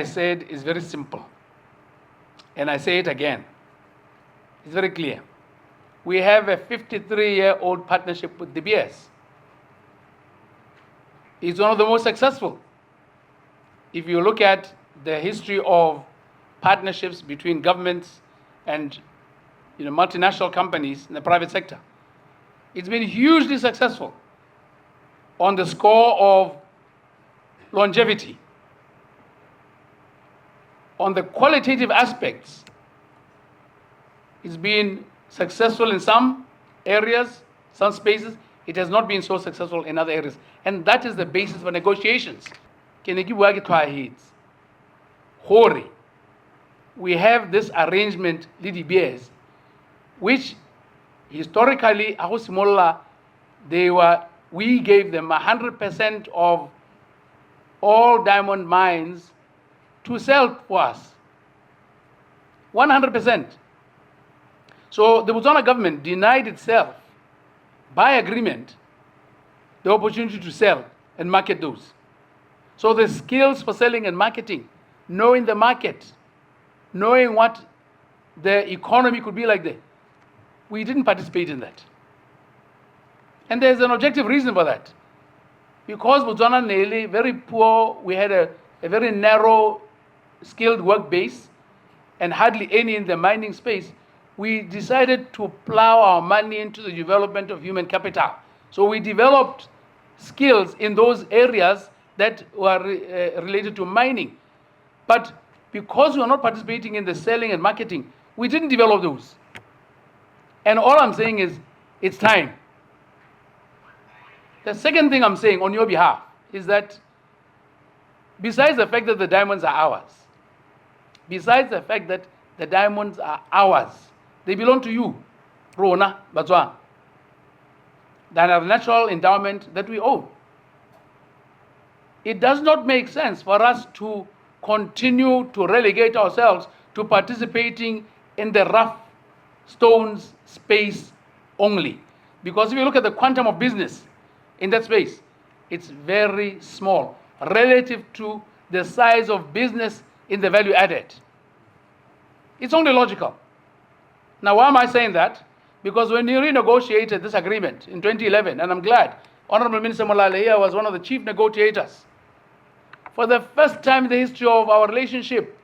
said is very simple. And I say it again. It's very clear. We have a 53-year-old partnership with DBS. It's one of the most successful. If you look at the history of partnerships between governments and multinational companies in the private sector, it's been hugely successful on the score of longevity. On the qualitative aspects, it's been successful in some areas, some spaces. It has not been so successful in other areas. And that is the basis for negotiations. We have this arrangement, DBS, which historically, we gave them 100% of all diamond mines to sell for us. 100%. So the Botswana government denied itself, by agreement, the opportunity to sell and market those. So the skills for selling and marketing, knowing the market, knowing what the economy could be like there, we didn't participate in that. And there's an objective reason for that. Because Botswana nearly very poor, we had a very narrow skilled work base and hardly any in the mining space, we decided to plow our money into the development of human capital. So we developed skills in those areas that were related to mining. But because we were not participating in the selling and marketing, we didn't develop those. And all I'm saying is, it's time. The second thing I'm saying on your behalf is that besides the fact that the diamonds are ours, they belong to you, Rona, Botswana. They are a natural endowment that we own. It does not make sense for us to continue to relegate ourselves to participating in the rough stones space only. Because if you look at the quantum of business in that space, it's very small relative to the size of business in the value added. It's only logical. Now, why am I saying that? Because when you renegotiated this agreement in 2011, and I'm glad Honorable Minister Molale here was one of the chief negotiators, for the first time in the history of our relationship,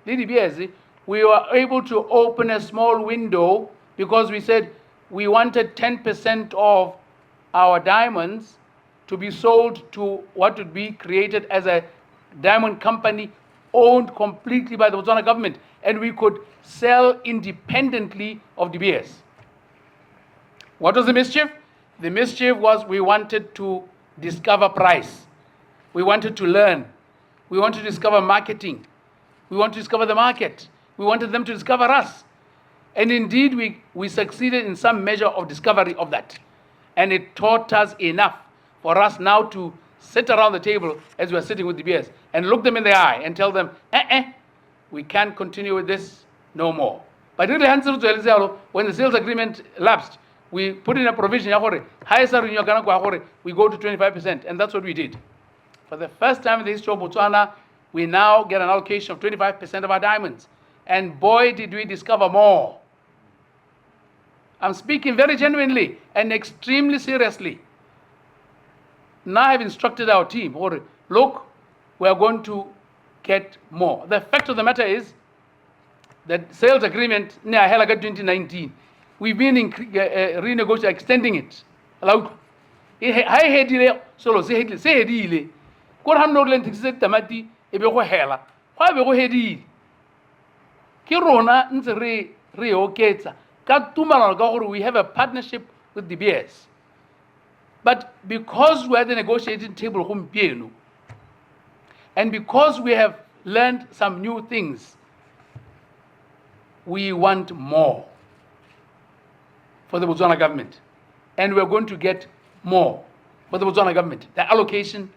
DBS, we were able to open a small window because we said we wanted 10% of our diamonds to be sold to what would be created as a diamond company owned completely by the Botswana government, and we could sell independently of DBS. What was the mischief? The mischief was we wanted to discover price. We wanted to learn. We wanted to discover marketing. We wanted to discover the market. We wanted them to discover us. And indeed, we succeeded in some measure of discovery of that. And it taught us enough for us now to sit around the table as we are sitting with DBS and look them in the eye and tell them, we can't continue with this no more. But really, when the sales agreement lapsed, we put in a provision, we go to 25%, and that's what we did. For the first time in the history of Botswana, we now get an allocation of 25% of our diamonds. And boy, did we discover more. I'm speaking very genuinely and extremely seriously. Now I've instructed our team, look, we are going to get more. The fact of the matter is that sales agreement, 2019, we've been renegotiating, extending it. We have a partnership with DBS. But because we're at the negotiating table, and because we have learned some new things, we want more for the Botswana government. And we're going to get more for the Botswana government, the allocation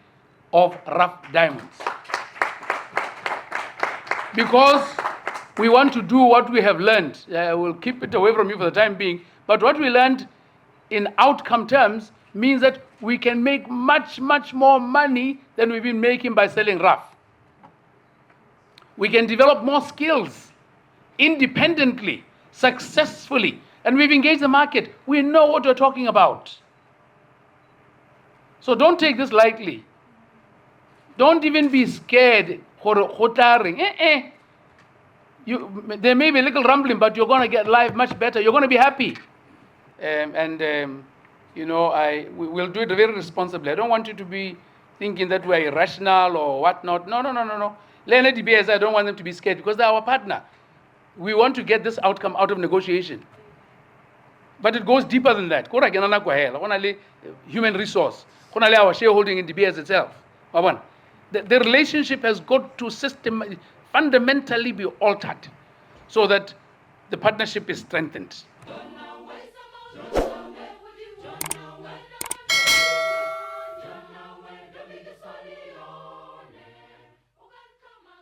of rough diamonds. Because we want to do what we have learned. We'll keep it away from you for the time being. But what we learned in outcome terms means that we can make much, much more money than we've been making by selling rough. We can develop more skills independently, successfully. And we've engaged the market. We know what we're talking about. So don't take this lightly. Don't even be scared. There may be a little rumbling, but you're going to get life much better. You're going to be happy. We'll do it very responsibly. I don't want you to be thinking that we're irrational or whatnot. No. Leonard DBS, I don't want them to be scared because they're our partner. We want to get this outcome out of negotiation. But it goes deeper than that. Human resource. Our shareholding in DBS itself. The relationship has got to fundamentally be altered so that the partnership is strengthened.